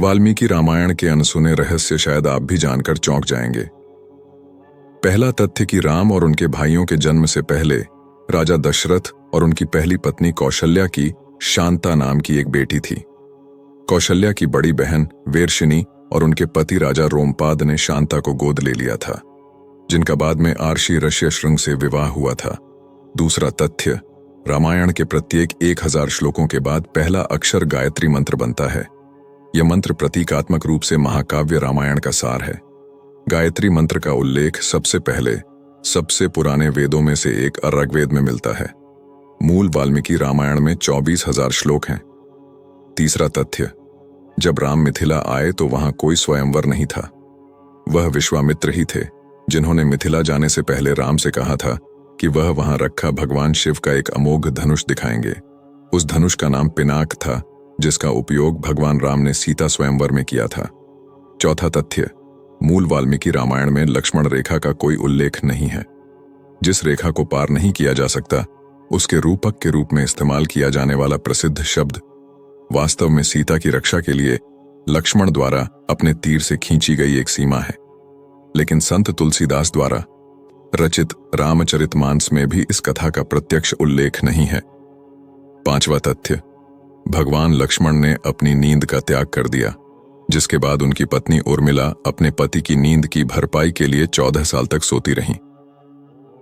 वाल्मीकि रामायण के अनसुने रहस्य शायद आप भी जानकर चौंक जाएंगे। पहला तथ्य कि राम और उनके भाइयों के जन्म से पहले राजा दशरथ और उनकी पहली पत्नी कौशल्या की शांता नाम की एक बेटी थी। कौशल्या की बड़ी बहन वेरशिनी और उनके पति राजा रोमपाद ने शांता को गोद ले लिया था, जिनका बाद में आर्षि ऋष्यशृंग से विवाह हुआ था। दूसरा तथ्य, रामायण के प्रत्येक 1000 श्लोकों के बाद पहला अक्षर गायत्री मंत्र बनता है। यह मंत्र प्रतीकात्मक रूप से महाकाव्य रामायण का सार है। गायत्री मंत्र का उल्लेख सबसे पहले सबसे पुराने वेदों में से एक ऋग्वेद में मिलता है। मूल वाल्मीकि रामायण में 24,000 श्लोक हैं। तीसरा तथ्य, जब राम मिथिला आए तो वहां कोई स्वयंवर नहीं था। वह विश्वामित्र ही थे जिन्होंने मिथिला जाने से पहले राम से कहा था कि वह वहां रखा भगवान शिव का एक अमोघ धनुष दिखाएंगे। उस धनुष का नाम पिनाक था, जिसका उपयोग भगवान राम ने सीता स्वयंवर में किया था। चौथा तथ्य, मूल वाल्मीकि रामायण में लक्ष्मण रेखा का कोई उल्लेख नहीं है। जिस रेखा को पार नहीं किया जा सकता, उसके रूपक के रूप में इस्तेमाल किया जाने वाला प्रसिद्ध शब्द वास्तव में सीता की रक्षा के लिए लक्ष्मण द्वारा अपने तीर से खींची गई एक सीमा है। लेकिन संत तुलसीदास द्वारा रचित रामचरितमानस में भी इस कथा का प्रत्यक्ष उल्लेख नहीं है। पांचवा तथ्य, भगवान लक्ष्मण ने अपनी नींद का त्याग कर दिया, जिसके बाद उनकी पत्नी उर्मिला अपने पति की नींद की भरपाई के लिए 14 साल तक सोती रहीं।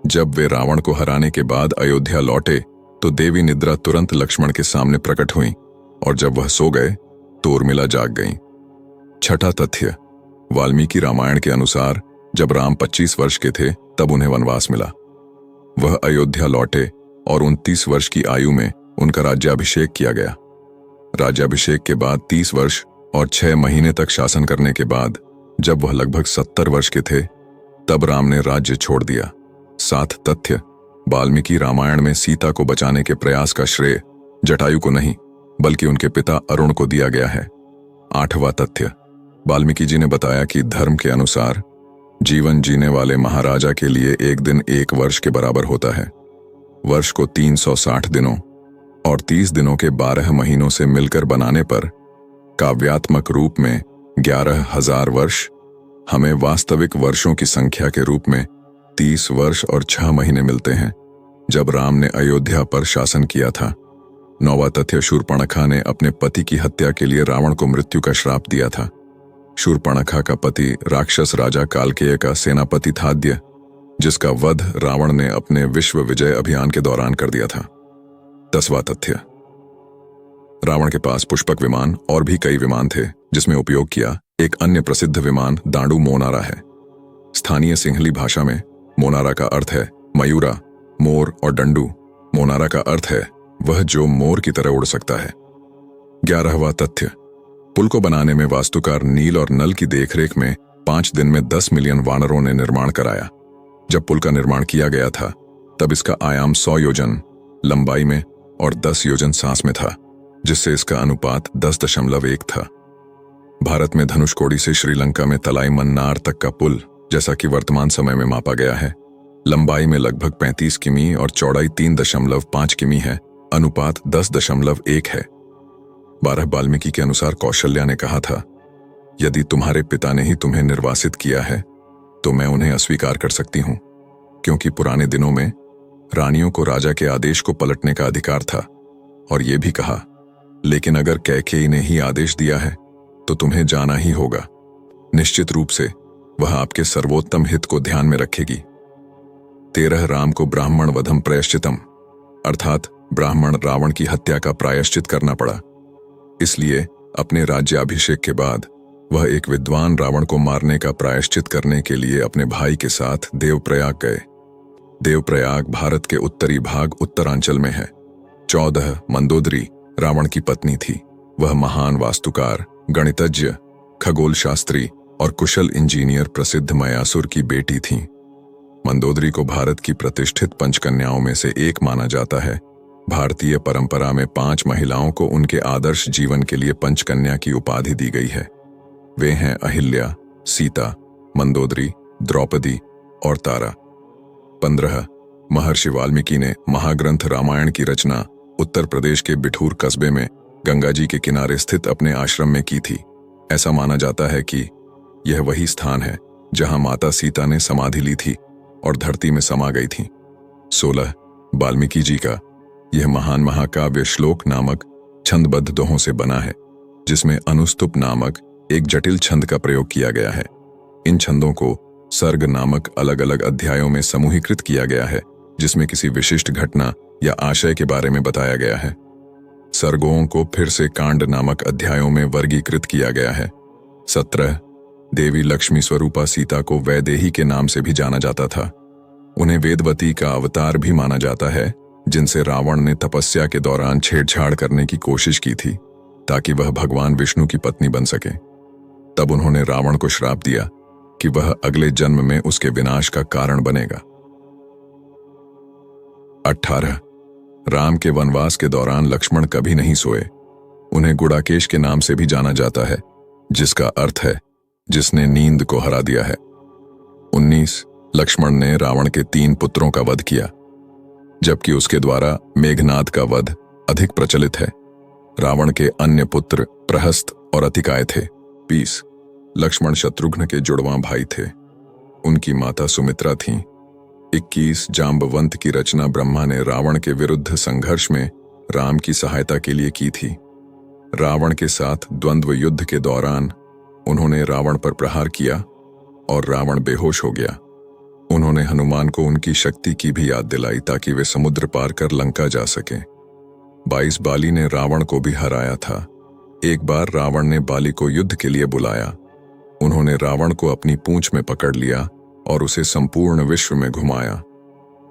जब वे रावण को हराने के बाद अयोध्या लौटे तो देवी निद्रा तुरंत लक्ष्मण के सामने प्रकट हुई, और जब वह सो गए तो उर्मिला जाग गईं। छठा तथ्य, वाल्मीकि रामायण के अनुसार जब राम 25 वर्ष के थे तब उन्हें वनवास मिला। वह अयोध्या लौटे और 29 वर्ष की आयु में उनका राज्याभिषेक किया गया। राज्याभिषेक के बाद 30 वर्ष और 6 महीने तक शासन करने के बाद जब वह लगभग 70 वर्ष के थे तब राम ने राज्य छोड़ दिया। 7 तथ्य, वाल्मीकि रामायण में सीता को बचाने के प्रयास का श्रेय जटायु को नहीं बल्कि उनके पिता अरुण को दिया गया है। 8वां तथ्य, वाल्मीकि जी ने बताया कि धर्म के अनुसार जीवन जीने वाले महाराजा के लिए एक दिन 1 वर्ष के बराबर होता है। वर्ष को 360 दिनों और 30 दिनों के 12 महीनों से मिलकर बनाने पर काव्यात्मक रूप में 11,000 वर्ष हमें वास्तविक वर्षों की संख्या के रूप में 30 वर्ष और 6 महीने मिलते हैं, जब राम ने अयोध्या पर शासन किया था। 9वां तथ्य, शूर्पणखा ने अपने पति की हत्या के लिए रावण को मृत्यु का श्राप दिया था। शूर्पणखा का पति राक्षस राजा कालकेय का सेनापति थाद्य, जिसका वध रावण ने अपने विश्व विजय अभियान के दौरान कर दिया था। 10वां तथ्य, रावण के पास पुष्पक विमान और भी कई विमान थे जिसमें उपयोग किया एक अन्य प्रसिद्ध विमान दांडू मोनारा है। स्थानीय सिंहली भाषा में मोनारा का अर्थ है मयूरा, मोर और डंडू। मोनारा का अर्थ है वह जो मोर की तरह उड़ सकता है। 11वां तथ्य, पुल को बनाने में वास्तुकार नील और नल की देखरेख में 5 दिन में 10 मिलियन वानरों ने निर्माण कराया। जब पुल का निर्माण किया गया था तब इसका आयाम 100 योजन लंबाई में और 10 योजन सांस में था, जिससे इसका अनुपात 10.1 था। भारत में धनुषकोडी से श्रीलंका में तलाई मन्नार तक का पुल, जैसा कि वर्तमान समय में मापा गया है, लंबाई में लगभग 35 किमी और चौड़ाई 3.5 किमी है। अनुपात 10.1 है। 12 वाल्मीकि के अनुसार कौशल्या ने कहा था, यदि तुम्हारे पिता ने ही तुम्हें निर्वासित किया है तो मैं उन्हें अस्वीकार कर सकती हूं, क्योंकि पुराने दिनों में रानियों को राजा के आदेश को पलटने का अधिकार था। और यह भी कहा, लेकिन अगर कैकेयी ने ही आदेश दिया है तो तुम्हें जाना ही होगा। निश्चित रूप से वह आपके सर्वोत्तम हित को ध्यान में रखेगी। 13 राम को ब्राह्मण वधम प्रायश्चितम, अर्थात ब्राह्मण रावण की हत्या का प्रायश्चित करना पड़ा। इसलिए अपने राज्याभिषेक के बाद वह एक विद्वान रावण को मारने का प्रायश्चित करने के लिए अपने भाई के साथ देवप्रयाग गए। देवप्रयाग भारत के उत्तरी भाग उत्तरांचल में है। 14 मंदोदरी रावण की पत्नी थी। वह महान वास्तुकार, गणितज्ञ, खगोल शास्त्री और कुशल इंजीनियर प्रसिद्ध मयासुर की बेटी थीं। मंदोदरी को भारत की प्रतिष्ठित पंचकन्याओं में से एक माना जाता है। भारतीय परंपरा में 5 महिलाओं को उनके आदर्श जीवन के लिए पंचकन्या की उपाधि दी गई है। वे हैं अहिल्या, सीता, मंदोदरी, द्रौपदी और तारा। 15 महर्षि वाल्मीकि ने महाग्रंथ रामायण की रचना उत्तर प्रदेश के बिठूर कस्बे में गंगा जी के किनारे स्थित अपने आश्रम में की थी। ऐसा माना जाता है कि यह वही स्थान है जहां माता सीता ने समाधि ली थी और धरती में समा गई थी। 16 वाल्मीकि जी का यह महान महाकाव्य श्लोक नामक छंदबद्ध दोहों से बना है, जिसमें अनुस्तुप नामक एक जटिल छंद का प्रयोग किया गया है। इन छंदों को सर्ग नामक अलग अलग अध्यायों में समूहीकृत किया गया है, जिसमें किसी विशिष्ट घटना या आशय के बारे में बताया गया है। सर्गों को फिर से कांड नामक अध्यायों में वर्गीकृत किया गया है। 17 देवी लक्ष्मी स्वरूपा सीता को वैदेही के नाम से भी जाना जाता था। उन्हें वेदवती का अवतार भी माना जाता है, जिनसे रावण ने तपस्या के दौरान छेड़छाड़ करने की कोशिश की थी ताकि वह भगवान विष्णु की पत्नी बन सके। तब उन्होंने रावण को श्राप दिया कि वह अगले जन्म में उसके विनाश का कारण बनेगा। 18 राम के वनवास के दौरान लक्ष्मण कभी नहीं सोए। उन्हें गुड़ाकेश के नाम से भी जाना जाता है, जिसका अर्थ है जिसने नींद को हरा दिया है। 19 लक्ष्मण ने रावण के 3 पुत्रों का वध किया, जबकि उसके द्वारा मेघनाद का वध अधिक प्रचलित है। रावण के अन्य पुत्र प्रहस्त और अतिकाय थे। 20 लक्ष्मण शत्रुघ्न के जुड़वां भाई थे। उनकी माता सुमित्रा थीं। 21 जाम्बवंत की रचना ब्रह्मा ने रावण के विरुद्ध संघर्ष में राम की सहायता के लिए की थी। रावण के साथ द्वंद्व युद्ध के दौरान उन्होंने रावण पर प्रहार किया और रावण बेहोश हो गया। उन्होंने हनुमान को उनकी शक्ति की भी याद दिलाई ताकि वे समुद्र पार कर लंका जा सकें। 22 बाली ने रावण को भी हराया था। एक बार रावण ने बाली को युद्ध के लिए बुलाया। उन्होंने रावण को अपनी पूंछ में पकड़ लिया और उसे संपूर्ण विश्व में घुमाया।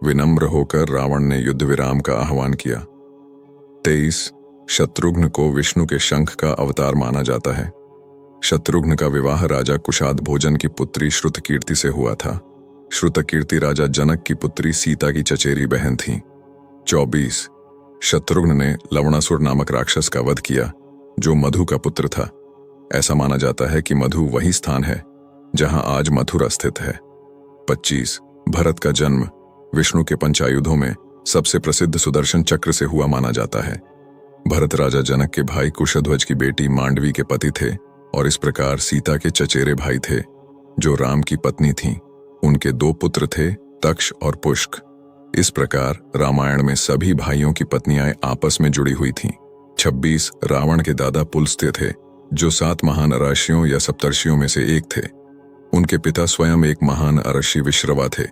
विनम्र होकर रावण ने युद्ध विराम का आह्वान किया। 23 शत्रुघ्न को विष्णु के शंख का अवतार माना जाता है। शत्रुघ्न का विवाह राजा कुशाद भोजन की पुत्री श्रुतकीर्ति से हुआ था। श्रुतकीर्ति राजा जनक की पुत्री सीता की चचेरी बहन थी। 24 शत्रुघ्न ने लवणासुर नामक राक्षस का वध किया, जो मधु का पुत्र था। ऐसा माना जाता है कि मधु वही स्थान है जहां आज मथुरा स्थित है। 25 भरत का जन्म विष्णु के पंचायुधों में सबसे प्रसिद्ध सुदर्शन चक्र से हुआ माना जाता है। भरत राजा जनक के भाई कुशध्वज की बेटी मांडवी के पति थे और इस प्रकार सीता के चचेरे भाई थे, जो राम की पत्नी थीं। उनके 2 पुत्र थे, तक्ष और पुष्क। इस प्रकार रामायण में सभी भाइयों की पत्नियां आपस में जुड़ी हुई थीं। 26 रावण के दादा पुलस्त्य थे, जो 7 महान अराशियों या सप्तर्षियों में से एक थे। उनके पिता स्वयं एक महान अरशी विश्रवा थे।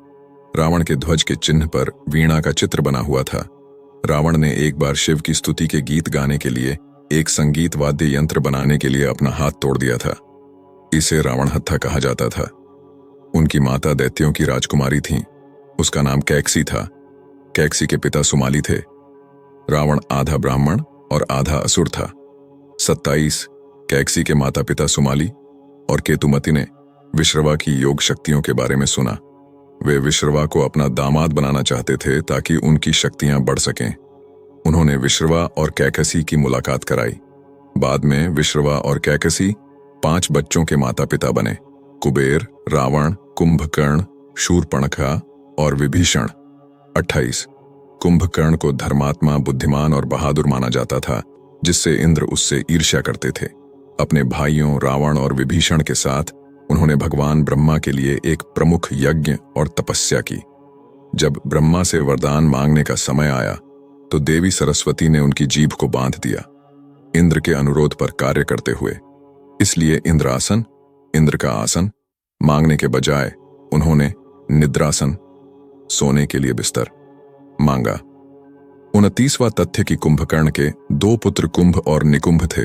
रावण के ध्वज के चिन्ह पर वीणा का चित्र बना हुआ था। रावण ने एक बार शिव की स्तुति के गीत गाने के लिए एक संगीत वाद्य यंत्र बनाने के लिए अपना हाथ तोड़ दिया था। इसे रावण हत्था कहा जाता था। उनकी माता दैत्यों की राजकुमारी थी। उसका नाम कैकसी था। कैकसी के पिता सुमाली थे। रावण आधा ब्राह्मण और आधा असुर था। 27 कैकसी के माता पिता सुमाली और केतुमती ने विश्रवा की योग शक्तियों के बारे में सुना। वे विश्रवा को अपना दामाद बनाना चाहते थे ताकि उनकी शक्तियां बढ़ सकें। उन्होंने विश्रवा और कैकसी की मुलाकात कराई। बाद में विश्रवा और कैकसी 5 बच्चों के माता पिता बने: कुबेर, रावण, कुंभकर्ण, शूर्पणखा और विभीषण। 28 कुंभकर्ण को धर्मात्मा, बुद्धिमान और बहादुर माना जाता था, जिससे इंद्र उससे ईर्ष्या करते थे। अपने भाइयों रावण और विभीषण के साथ उन्होंने भगवान ब्रह्मा के लिए एक प्रमुख यज्ञ और तपस्या की। जब ब्रह्मा से वरदान मांगने का समय आया तो देवी सरस्वती ने उनकी जीभ को बांध दिया, इंद्र के अनुरोध पर कार्य करते हुए। इसलिए इंद्रासन, इंद्र का आसन, मांगने के बजाय उन्होंने निद्रासन, सोने के लिए बिस्तर, मांगा। 29वां तथ्य कि कुंभकर्ण के 2 पुत्र कुंभ और निकुंभ थे।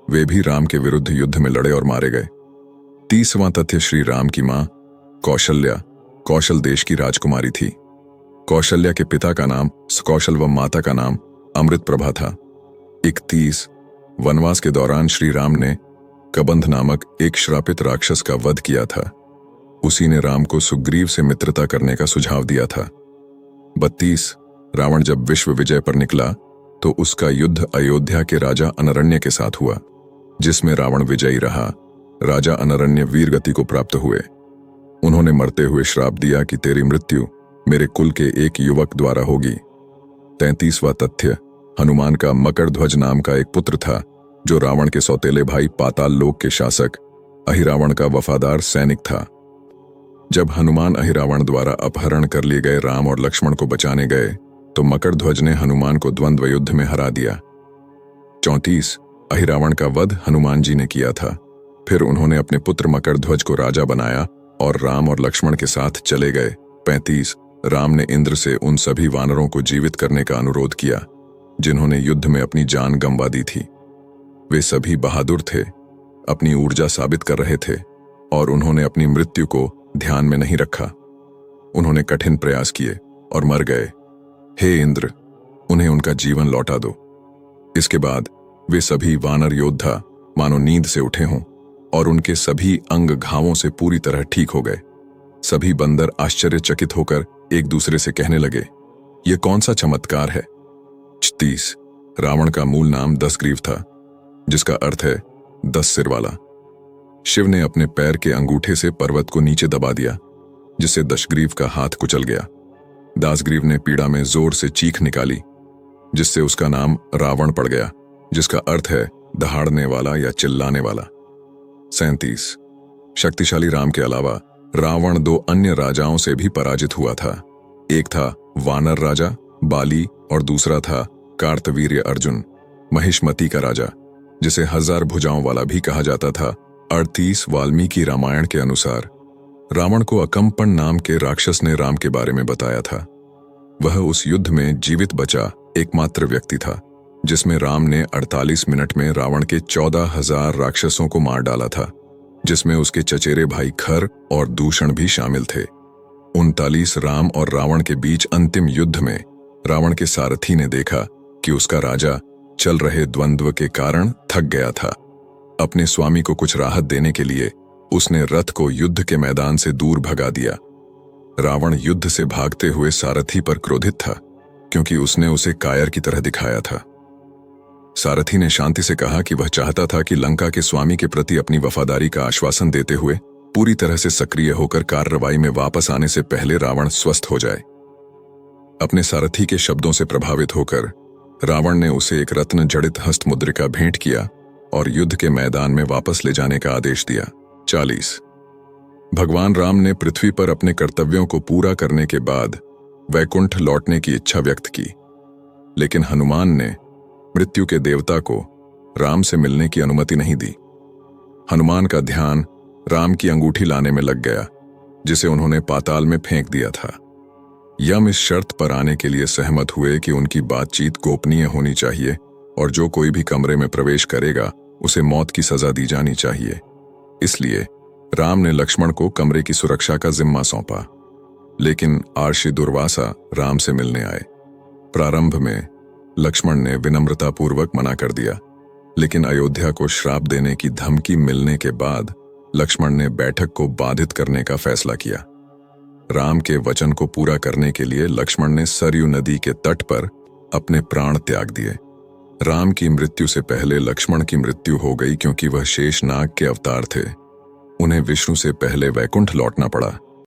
वे भी राम के विरुद्ध युद्ध में लड़े और मारे गए। 30वां तथ्य श्री राम की मां कौशल्या कौशल देश की राजकुमारी थी। कौशल्या के पिता का नाम सकौशल व माता का नाम अमृत प्रभा था। 31 वनवास के दौरान श्री राम ने कबंध नामक एक श्रापित राक्षस का वध किया था। उसी ने राम को सुग्रीव से मित्रता करने का सुझाव दिया था। 32 रावण जब विश्व विजय पर निकला तो उसका युद्ध अयोध्या के राजा अनरण्य के साथ हुआ, जिसमें रावण विजयी रहा। राजा अनरण्य वीर गति को प्राप्त हुए। उन्होंने मरते हुए श्राप दिया कि तेरी मृत्यु मेरे कुल के एक युवक द्वारा होगी। 33वां तथ्य हनुमान का मकर ध्वज नाम का एक पुत्र था, जो रावण के सौतेले भाई पाताल लोक के शासक अहिरावण का वफादार सैनिक था। जब हनुमान अहिरावण द्वारा अपहरण कर लिए गए राम और लक्ष्मण को बचाने गए तो मकरध्वज ने हनुमान को द्वंद्व युद्ध में हरा दिया। 34 अहिरावण का वध हनुमान जी ने किया था। फिर उन्होंने अपने पुत्र मकरध्वज को राजा बनाया और राम और लक्ष्मण के साथ चले गए। 35 राम ने इंद्र से उन सभी वानरों को जीवित करने का अनुरोध किया जिन्होंने युद्ध में अपनी जान गंवा दी थी। वे सभी बहादुर थे, अपनी ऊर्जा साबित कर रहे थे और उन्होंने अपनी मृत्यु को ध्यान में नहीं रखा। उन्होंने कठिन प्रयास किए और मर गए। हे इंद्र, उन्हें उनका जीवन लौटा दो। इसके बाद वे सभी वानर योद्धा मानो नींद से उठे हों और उनके सभी अंग घावों से पूरी तरह ठीक हो गए। सभी बंदर आश्चर्यचकित होकर एक दूसरे से कहने लगे, यह कौन सा चमत्कार है। 36 रावण का मूल नाम दशग्रीव था, जिसका अर्थ है 10 सिर वाला। शिव ने अपने पैर के अंगूठे से पर्वत को नीचे दबा दिया, जिससे दशग्रीव का हाथ कुचल गया। दासग्रीव ने पीड़ा में जोर से चीख निकाली, जिससे उसका नाम रावण पड़ गया, जिसका अर्थ है दहाड़ने वाला या चिल्लाने वाला। 37 शक्तिशाली राम के अलावा रावण 2 अन्य राजाओं से भी पराजित हुआ था। एक था वानर राजा बाली और दूसरा था कार्तवीर्य अर्जुन, महिष्मती का राजा, जिसे 1000 भुजाओं वाला भी कहा जाता था। 38 वाल्मीकि रामायण के अनुसार रावण को अकम्पन नाम के राक्षस ने राम के बारे में बताया था। वह उस युद्ध में जीवित बचा एकमात्र व्यक्ति था, जिसमें राम ने 48 मिनट में रावण के 14,000 राक्षसों को मार डाला था, जिसमें उसके चचेरे भाई खर और दूषण भी शामिल थे। 39 राम और रावण के बीच अंतिम युद्ध में रावण के सारथी ने देखा कि उसका राजा चल रहे द्वंद्व के कारण थक गया था। अपने स्वामी को कुछ राहत देने के लिए उसने रथ को युद्ध के मैदान से दूर भगा दिया। रावण युद्ध से भागते हुए सारथी पर क्रोधित था, क्योंकि उसने उसे कायर की तरह दिखाया था। सारथी ने शांति से कहा कि वह चाहता था कि लंका के स्वामी के प्रति अपनी वफादारी का आश्वासन देते हुए पूरी तरह से सक्रिय होकर कार्रवाई में वापस आने से पहले रावण स्वस्थ हो जाए। अपने सारथी के शब्दों से प्रभावित होकर रावण ने उसे एक रत्न जड़ित हस्त मुद्रिका भेंट किया और युद्ध के मैदान में वापस ले जाने का आदेश दिया। 40 भगवान राम ने पृथ्वी पर अपने कर्तव्यों को पूरा करने के बाद वैकुंठ लौटने की इच्छा व्यक्त की, लेकिन हनुमान ने मृत्यु के देवता को राम से मिलने की अनुमति नहीं दी। हनुमान का ध्यान राम की अंगूठी लाने में लग गया, जिसे उन्होंने पाताल में फेंक दिया था। यम इस शर्त पर आने के लिए सहमत हुए कि उनकी बातचीत गोपनीय होनी चाहिए और जो कोई भी कमरे में प्रवेश करेगा उसे मौत की सजा दी जानी चाहिए। इसलिए राम ने लक्ष्मण को कमरे की सुरक्षा का जिम्मा सौंपा, लेकिन आर्षि दुर्वासा राम से मिलने आए। प्रारंभ में लक्ष्मण ने विनम्रतापूर्वक मना कर दिया, लेकिन अयोध्या को श्राप देने की धमकी मिलने के बाद लक्ष्मण ने बैठक को बाधित करने का फैसला किया। राम के वचन को पूरा करने के लिए लक्ष्मण ने सरयू नदी के तट पर अपने प्राण त्याग दिए। राम की मृत्यु से पहले लक्ष्मण की मृत्यु हो गई, क्योंकि वह शेषनाग के अवतार थे। उन्हें विष्णु से पहले वैकुंठ लौटना पड़ा।